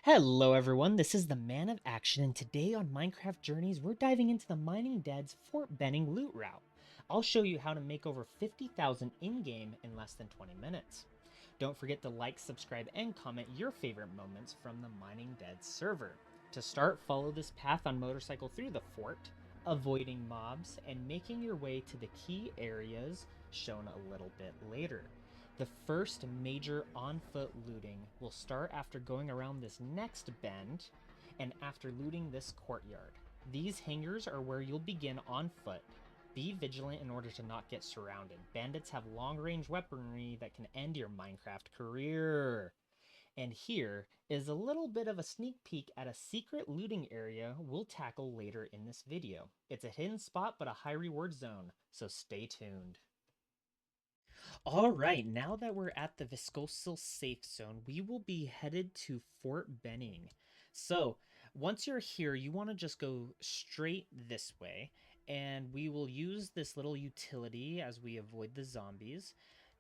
Hello everyone, this is the Man of Action, and today on Minecraft Journeys, we're diving into the Mining Dead's Fort Benning loot route. I'll show you how to make over 50,000 in-game in less than 20 minutes. Don't forget to like, subscribe, and comment your favorite moments from the Mining Dead server. To start, follow this path on motorcycle through the fort, avoiding mobs, and making your way to the key areas shown a little bit later. The first major on-foot looting will start after going around this next bend and after looting this courtyard. These hangars are where you'll begin on foot. Be vigilant in order to not get surrounded. Bandits have long-range weaponry that can end your Minecraft career. And here is a little bit of a sneak peek at a secret looting area we'll tackle later in this video. It's a hidden spot but a high reward zone, so stay tuned. All right, now that we're at the Viscocil safe zone, we will be headed to Fort Benning. So, once you're here, you want to just go straight this way, and we will use this little utility as we avoid the zombies.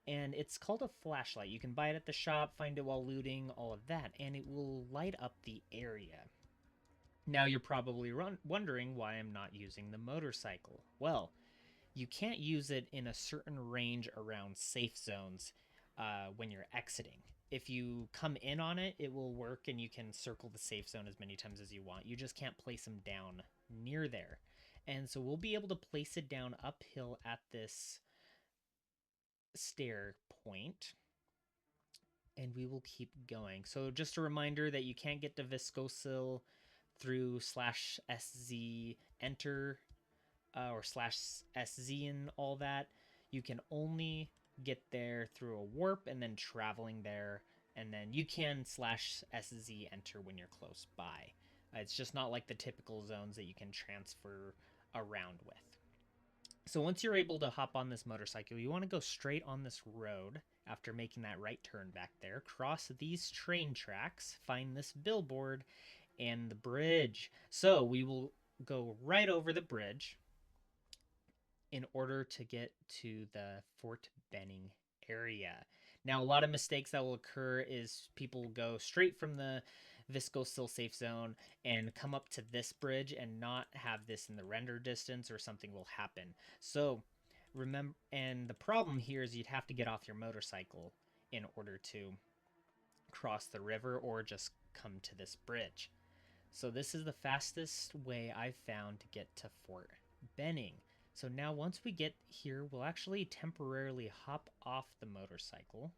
And it's called a flashlight. You can buy it at the shop, find it while looting, all of that, and it will light up the area. Now, you're probably wondering why I'm not using the motorcycle. Well, you can't use it in a certain range around safe zones when you're exiting. If you come in on it, it will work and you can circle the safe zone as many times as you want. You just can't place them down near there. And so we'll be able to place it down uphill at this stair point. And we will keep going. So just a reminder that you can't get to Viscocil through /SZ enter or /SZ and all that. You can only get there through a warp and then traveling there, and then you can /SZ enter when you're close by. It's just not like the typical zones that you can transfer around with. So once you're able to hop on this motorcycle, you want to go straight on this road after making that right turn back there, cross these train tracks, find this billboard and the bridge. So we will go right over the bridge in order to get to the Fort Benning area. Now, a lot of mistakes that will occur is people go straight from the Viscocil safe zone and come up to this bridge and not have this in the render distance, or something will happen. So remember, and the problem here is you'd have to get off your motorcycle in order to cross the river or just come to this bridge. So this is the fastest way I've found to get to Fort Benning. So now once we get here, we'll actually temporarily hop off the motorcycle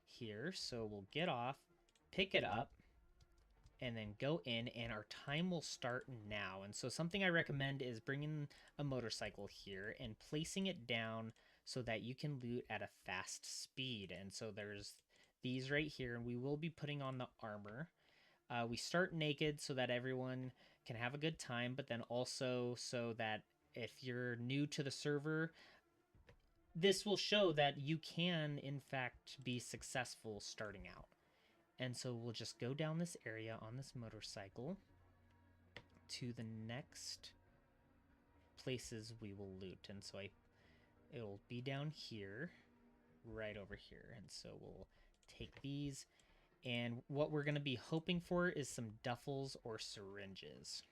here. So we'll get off, pick it up, and then go in, and our time will start now. And so something I recommend is bringing a motorcycle here and placing it down so that you can loot at a fast speed. And so there's these right here, and we will be putting on the armor. We start naked so that everyone can have a good time, but then also so that if you're new to the server, this will show that you can, in fact, be successful starting out. And so we'll just go down this area on this motorcycle to the next places we will loot. And so it'll be down here, right over here. And so we'll take these. And what we're going to be hoping for is some duffels or syringes.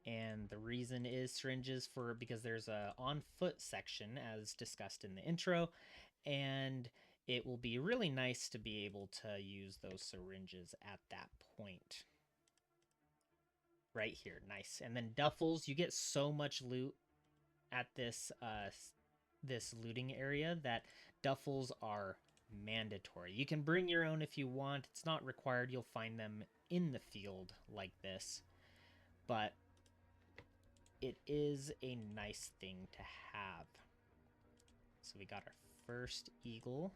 And the reason is syringes because there's a on foot section as discussed in the intro, and it will be really nice to be able to use those syringes at that point. Right here, nice. And then duffels, you get so much loot at this this looting area that duffels are mandatory. You can bring your own if you want. It's not required. You'll find them in the field like this. But it is a nice thing to have. So we got our first eagle.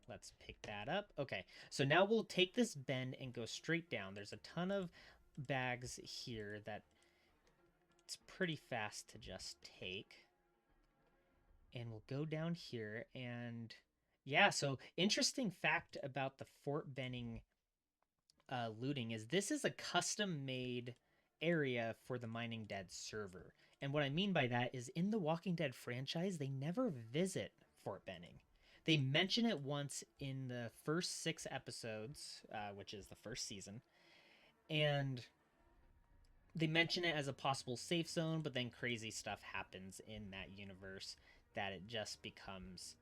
Let's pick that up. Okay, so now we'll take this bend and go straight down. There's a ton of bags here that it's pretty fast to just take. And we'll go down here, and yeah, so interesting fact about the Fort Benning looting is this is a custom-made area for the Mining Dead server. And what I mean by that is in the Walking Dead franchise, they never visit Fort Benning. They mention it once in the first 6 episodes, which is the first season, and they mention it as a possible safe zone, but then crazy stuff happens in that universe that it just becomes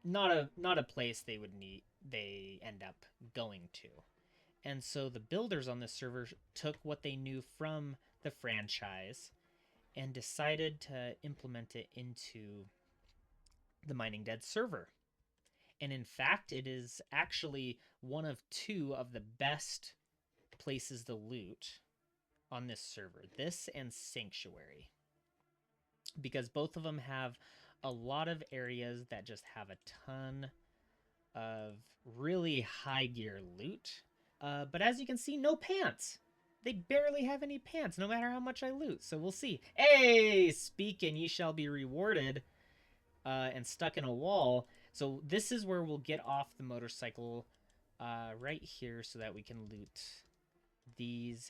not a place they end up going to. And so the builders on this server took what they knew from the franchise and decided to implement it into the Mining Dead server. And in fact, it is actually one of 2 of the best places to loot on this server. This and Sanctuary. Because both of them have a lot of areas that just have a ton of really high gear loot. But as you can see, no pants. They barely have any pants, no matter how much I loot. So we'll see. Hey, speak and ye shall be rewarded. And stuck in a wall. So this is where we'll get off the motorcycle right here so that we can loot these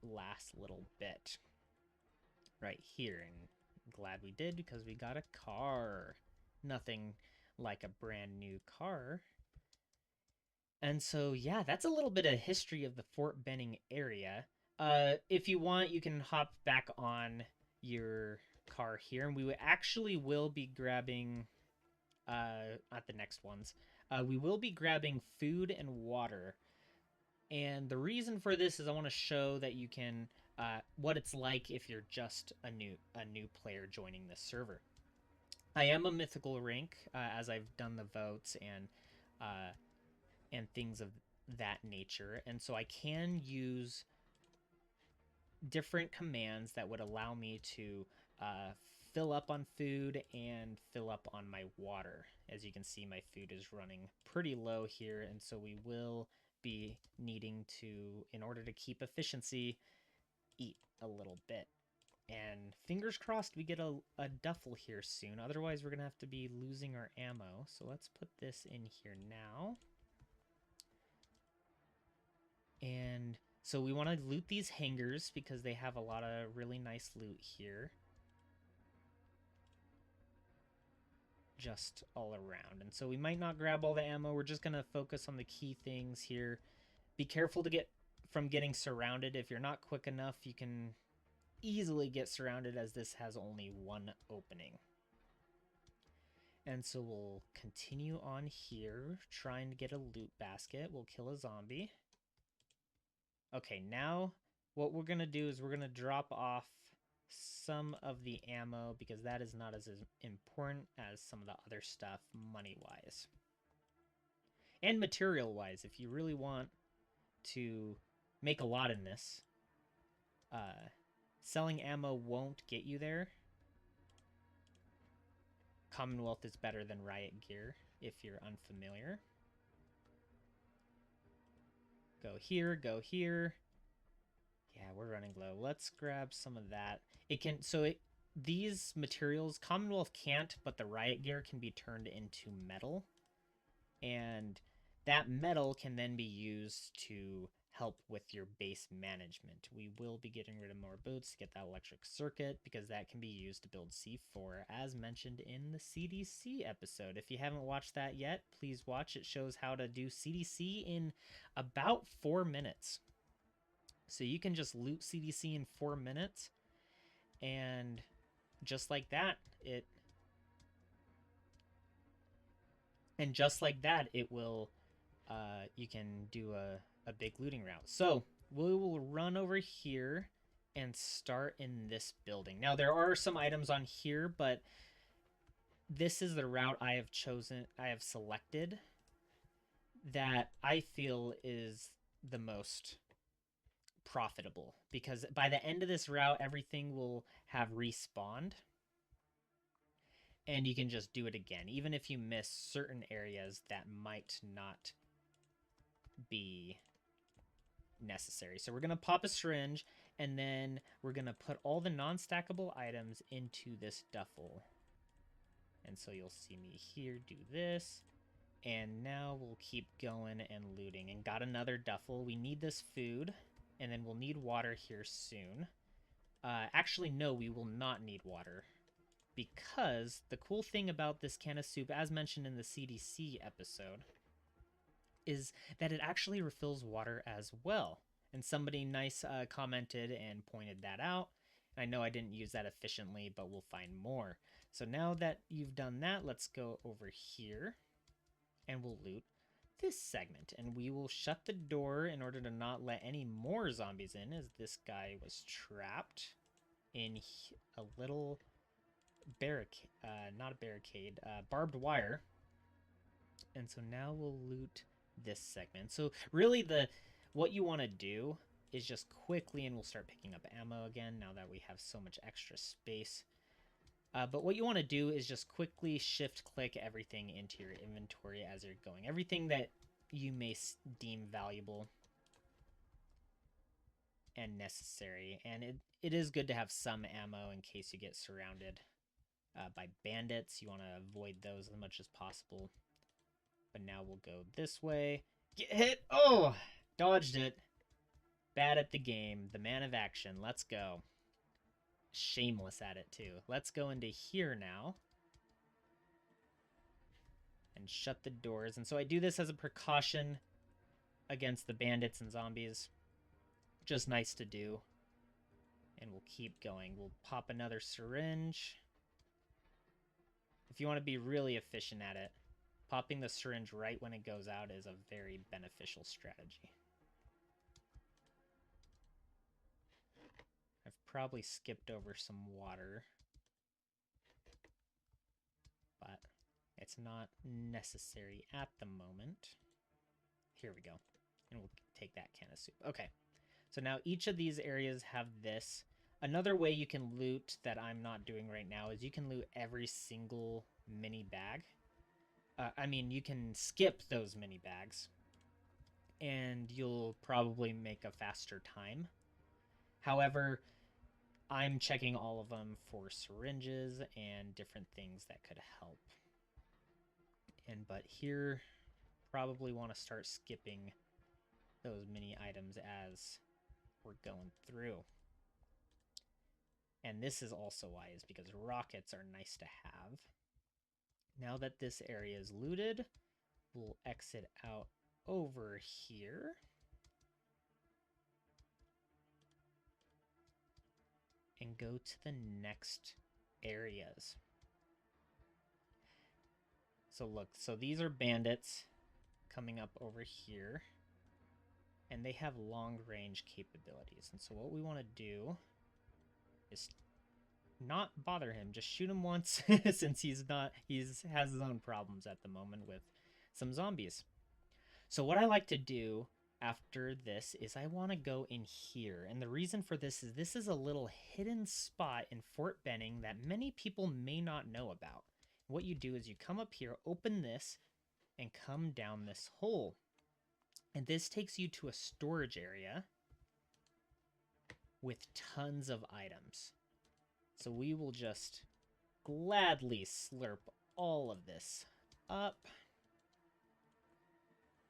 last little bit right here. And I'm glad we did because we got a car. Nothing like a brand new car. And so, yeah, that's a little bit of history of the Fort Benning area. If you want, you can hop back on your car here, and we actually will be grabbing, at the next ones, we will be grabbing food and water. And the reason for this is I want to show that you can, what it's like if you're just a new player joining this server. I am a mythical rank, as I've done the votes and things of that nature, and so I can use different commands that would allow me to fill up on food and fill up on my water. As you can see, my food is running pretty low here, and so we will be needing to, in order to keep efficiency, eat a little bit. And fingers crossed we get a duffel here soon, otherwise we're gonna have to be losing our ammo. So let's put this in here now. And so we want to loot these hangars because they have a lot of really nice loot here. Just all around. And so we might not grab all the ammo. We're just going to focus on the key things here. Be careful to get from getting surrounded. If you're not quick enough, you can easily get surrounded as this has only 1 opening. And so we'll continue on here, trying to get a loot basket. We'll kill a zombie. Okay, now what we're going to do is we're going to drop off some of the ammo because that is not as important as some of the other stuff money-wise. And material-wise, if you really want to make a lot in this, selling ammo won't get you there. Commonwealth is better than Riot Gear if you're unfamiliar. Go here, go here. Yeah, we're running low. Let's grab some of that. These materials, Commonwealth can't, but the Riot Gear can be turned into metal. And that metal can then be used to help with your base management. We will be getting rid of more boots to get that electric circuit because that can be used to build C4 as mentioned in the CDC episode. If you haven't watched that yet, please watch. It shows how to do CDC in about 4 minutes. So you can just loot CDC in 4 minutes and just like that, it will you can do a big looting route. So we will run over here and start in this building. Now there are some items on here, but this is the route I have selected that I feel is the most profitable because by the end of this route, everything will have respawned and you can just do it again, even if you miss certain areas that might not be necessary. So we're going to pop a syringe and then we're going to put all the non-stackable items into this duffel. And so you'll see me here do this. And now we'll keep going and looting. And got another duffel. We need this food. And then we'll need water here soon. Actually, no, we will not need water. because the cool thing about this can of soup, as mentioned in the CDC episode, is that it actually refills water as well. And somebody nice commented and pointed that out. I know I didn't use that efficiently, but we'll find more. So now that you've done that, let's go over here and we'll loot this segment. And we will shut the door in order to not let any more zombies in, as this guy was trapped in a little barricade, not a barricade, barbed wire. And so now we'll loot this segment. So really what you want to do is just quickly, and we'll start picking up ammo again now that we have so much extra space. But what you want to do is just quickly shift click everything into your inventory as you're going. Everything that you may deem valuable and necessary. And it is good to have some ammo in case you get surrounded by bandits. You want to avoid those as much as possible. But now we'll go this way. Get hit! Oh! Dodged it. Bad at the game. TheManOfAction. Let's go. Shameless at it, too. Let's go into here now. And shut the doors. And so I do this as a precaution against the bandits and zombies. Just nice to do. And we'll keep going. We'll pop another syringe. If you want to be really efficient at it, popping the syringe right when it goes out is a very beneficial strategy. I've probably skipped over some water, but it's not necessary at the moment. Here we go. And we'll take that can of soup. Okay. So now each of these areas have this. Another way you can loot that I'm not doing right now is you can loot every single mini bag. I mean, you can skip those mini bags, and you'll probably make a faster time. However, I'm checking all of them for syringes and different things that could help. But here, probably want to start skipping those mini items as we're going through. And this is also wise because rockets are nice to have. Now that this area is looted, we'll exit out over here. And go to the next areas. So look, so these are bandits coming up over here. And they have long range capabilities. And so what we want to do is not bother him, just shoot him once since he has his own problems at the moment with some zombies. So what I like to do after this is I want to go in here, and the reason for this is a little hidden spot in Fort Benning that many people may not know about. What you do is you come up here, open this, and come down this hole, and this takes you to a storage area with tons of items. So we will just gladly slurp all of this up.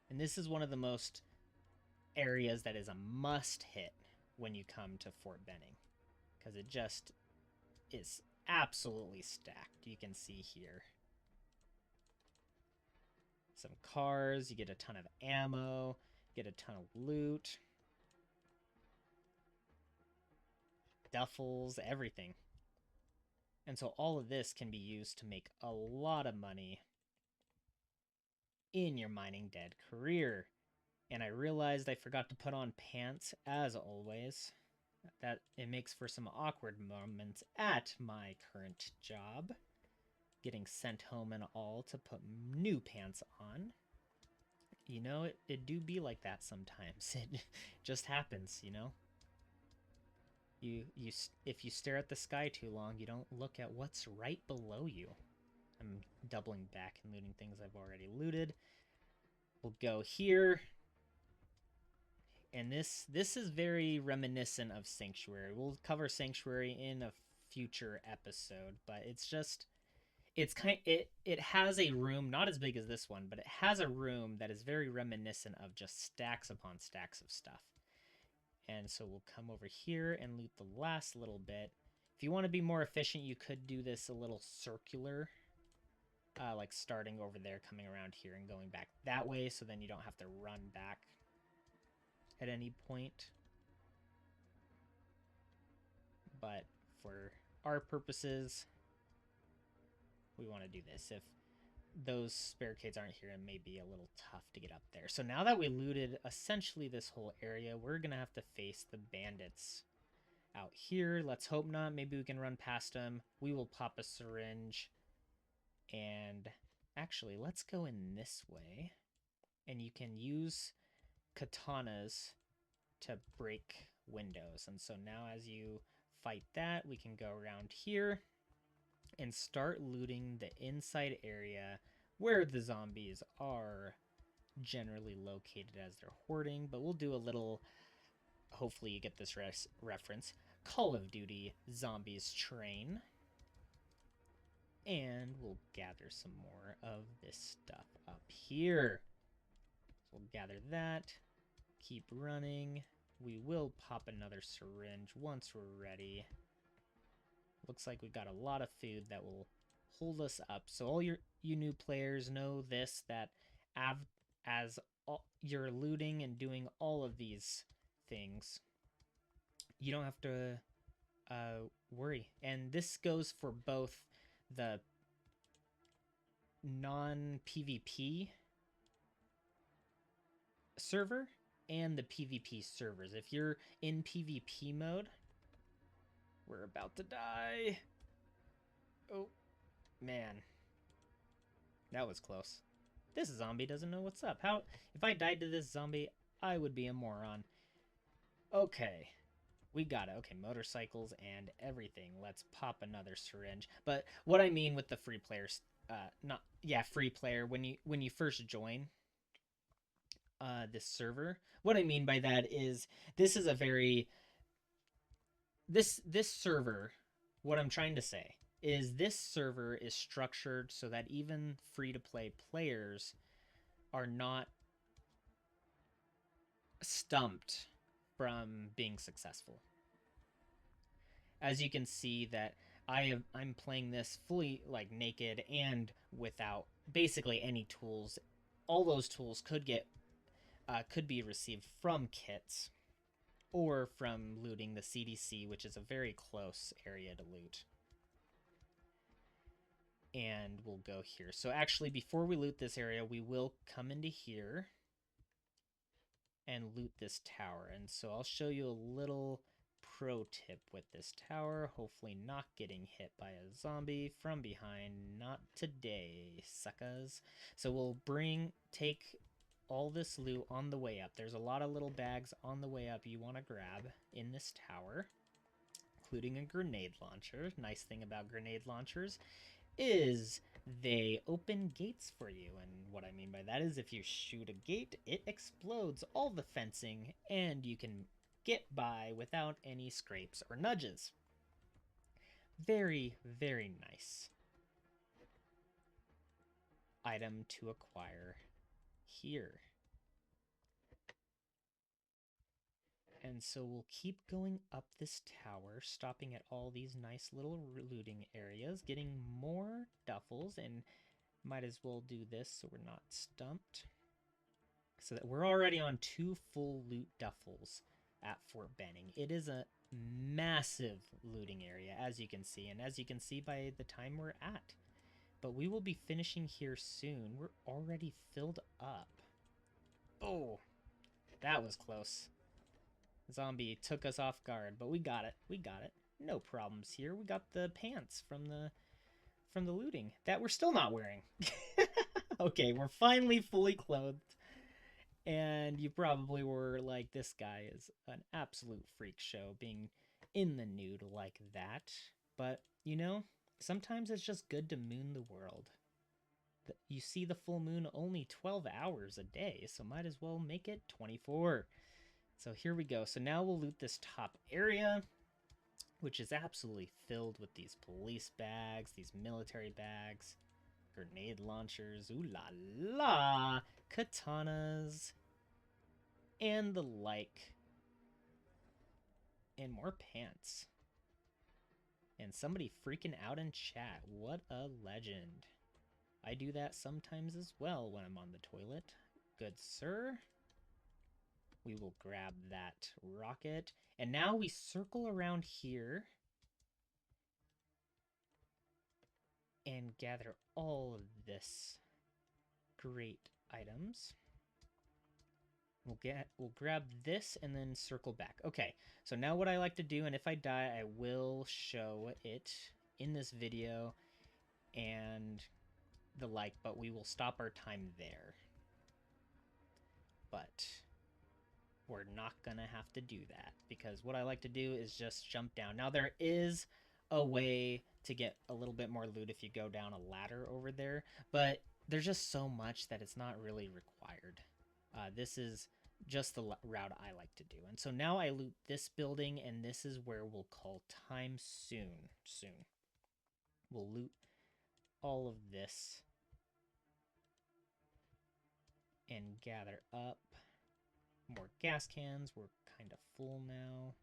And this is one of the most areas that is a must hit when you come to Fort Benning, because it just is absolutely stacked. You can see here some cars, you get a ton of ammo, get a ton of loot, duffels, everything. And so all of this can be used to make a lot of money in your mining dead career. And I realized I forgot to put on pants, as always. That it makes for some awkward moments at my current job. Getting sent home and all to put new pants on. You know, it do be like that sometimes. It just happens, you know? If you stare at the sky too long, you don't look at what's right below you. I'm doubling back and looting things I've already looted. We'll go here. And this is very reminiscent of Sanctuary. We'll cover Sanctuary in a future episode, but it has a room, not as big as this one, but it has a room that is very reminiscent of just stacks upon stacks of stuff. And so we'll come over here and loot the last little bit. If you want to be more efficient, you could do this a little circular, like starting over there, coming around here, and going back that way, so then you don't have to run back at any point. But for our purposes, we want to do this. If those barricades aren't here, it may be a little tough to get up there. So now that we looted essentially this whole area, we're going to have to face the bandits out here. Let's hope not. Maybe we can run past them. We will pop a syringe. And actually, let's go in this way. And you can use katanas to break windows. And so now as you fight that, we can go around here and start looting the inside area where the zombies are generally located as they're hoarding. But we'll do a little, hopefully you get this reference, Call of Duty Zombies Train. And we'll gather some more of this stuff up here. So we'll gather that, keep running. We will pop another syringe once we're ready. Looks like we've got a lot of food that will hold us up. So all you new players know this, that as you're looting and doing all of these things, you don't have to worry. And this goes for both the non-PvP server and the PvP servers. If you're in PvP mode, we're about to die. Oh, man. That was close. This zombie doesn't know what's up. How? If I died to this zombie, I would be a moron. Okay. We got it. Okay, motorcycles and everything. Let's pop another syringe. But what I mean with the free players, free player, when you first join this server, what I mean by that is this is a very this server, what I'm trying to say is this server is structured so that even free-to-play players are not stumped from being successful. As you can see that I'm playing this fully like naked and without basically any tools. All those tools could be received from kits or from looting the CDC, which is a very close area to loot. And we'll go here. So actually, before we loot this area, we will come into here and loot this tower. And so I'll show you a little pro tip with this tower. Hopefully not getting hit by a zombie from behind. Not today, suckers. So we'll take all this loot on the way up. There's a lot of little bags on the way up you want to grab in this tower, including a grenade launcher. Nice thing about grenade launchers is they open gates for you. And what I mean by that is if you shoot a gate, it explodes all the fencing and you can get by without any scrapes or nudges. Very, very nice item to acquire here. And so we'll keep going up this tower, stopping at all these nice little looting areas, getting more duffels, and might as well do this so we're not stumped. So that we're already on 2 full loot duffels at Fort Benning. It is a massive looting area, as you can see, and as you can see by the time we're at. But we will be finishing here soon. We're already filled up. Oh, that was close. Zombie took us off guard, but we got it. We got it. No problems here. We got the pants from the looting that we're still not wearing. Okay, we're finally fully clothed. And you probably were like, this guy is an absolute freak show being in the nude like that. But, you know, sometimes it's just good to moon the world. You see the full moon only 12 hours a day, so might as well make it 24. So here we go. So now we'll loot this top area, which is absolutely filled with these police bags, these military bags, grenade launchers, ooh la la, katanas, and the like, and more pants. And somebody freaking out in chat. What a legend. I do that sometimes as well when I'm on the toilet. Good sir. We will grab that rocket. And now we circle around here and gather all of this great items. We'll grab this and then circle back. Okay, so now what I like to do, and if I die, I will show it in this video and the like, but we will stop our time there. But we're not gonna have to do that because what I like to do is just jump down. Now there is a way to get a little bit more loot if you go down a ladder over there, but there's just so much that it's not really required. This is just the route I like to do. And so now I loot this building, and this is where we'll call time soon. We'll loot all of this and gather up more gas cans. We're kind of full now.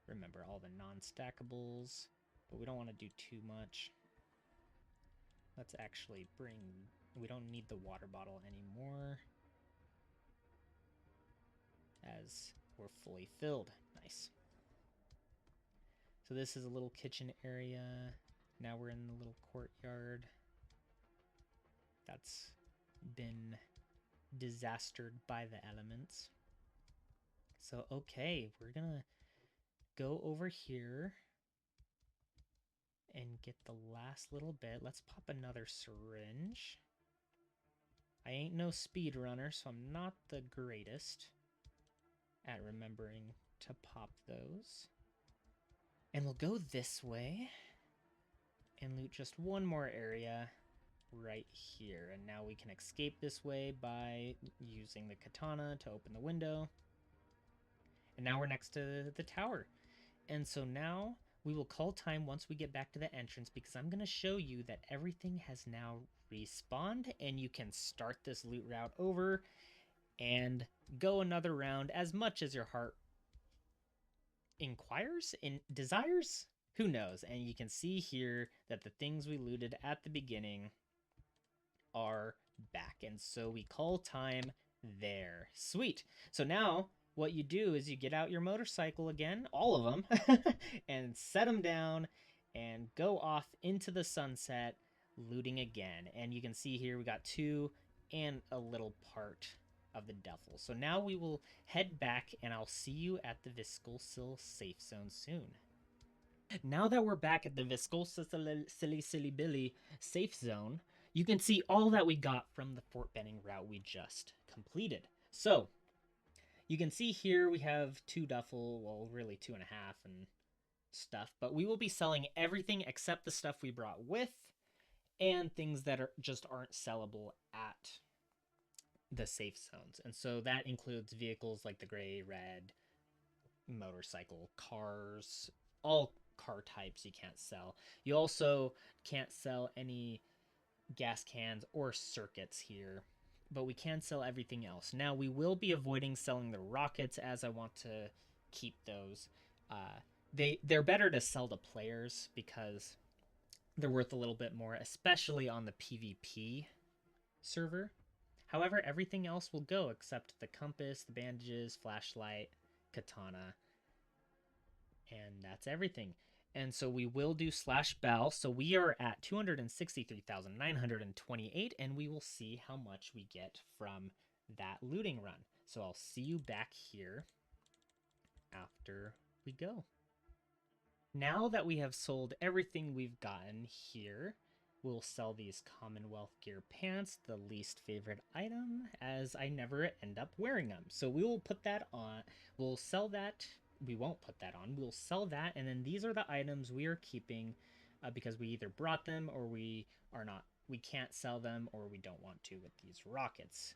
Remember all the non-stackables, but we don't want to do too much. Let's actually we don't need the water bottle anymore as we're fully filled. Nice. So this is a little kitchen area. Now we're in the little courtyard. That's been disastered by the elements. So, okay, we're gonna go over here and get the last little bit. Let's pop another syringe. I ain't no speedrunner, so I'm not the greatest at remembering to pop those. And we'll go this way and loot just one more area right here. And now we can escape this way by using the katana to open the window. And now we're next to the tower. And so now we will call time once we get back to the entrance, because I'm going to show you that everything has now respawned and you can start this loot route over and go another round as much as your heart inquires and desires. Who knows? And you can see here that the things we looted at the beginning are back. And so we call time there. Sweet. So now what you do is you get out your motorcycle again, all of them, and set them down and go off into the sunset, looting again. And you can see here we got 2 and a little part of the duffel. So now we will head back, and I'll see you at the Viscocil safe zone soon. Now that we're back at the Viscocil safe zone, you can see all that we got from the Fort Benning route we just completed. So you can see here we have 2 duffel, well, really 2.5 and stuff, but we will be selling everything except the stuff we brought with and things that aren't sellable at the safe zones. And so that includes vehicles like the gray, red, motorcycle, cars, all car types you can't sell. You also can't sell any gas cans or circuits here, but we can sell everything else. Now we will be avoiding selling the rockets as I want to keep those. They're better to sell to players because they're worth a little bit more, especially on the PvP server. However, everything else will go except the compass, the bandages, flashlight, katana, and that's everything. And so we will do /bell. So we are at 263,928, and we will see how much we get from that looting run. So I'll see you back here after we go. Now that we have sold everything we've gotten here, we'll sell these Commonwealth gear pants, the least favorite item, as I never end up wearing them. So we will put that on. We'll sell that. We won't put that on. We'll sell that, and then these are the items we are keeping because we either brought them or we can't sell them, or we don't want to with these rockets.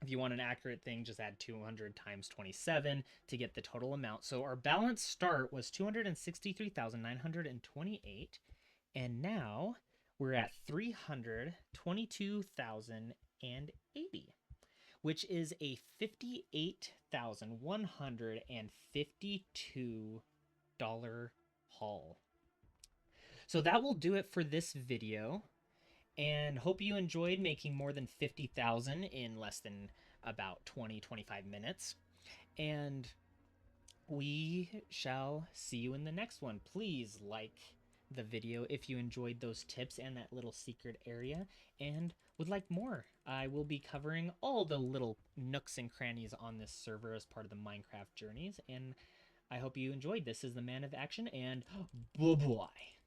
If you want an accurate thing, just add 200 times 27 to get the total amount. So our balance start was 263,928, and now we're at 322,080, which is a 58,152 haul. So that will do it for this video, and hope you enjoyed making more than 50,000 in less than about 20-25 minutes. And we shall see you in the next one. Please like the video if you enjoyed those tips and that little secret area and would like more. I will be covering all the little nooks and crannies on this server as part of the Minecraft journeys, and I hope you enjoyed. This is the Man of Action, and bye-bye.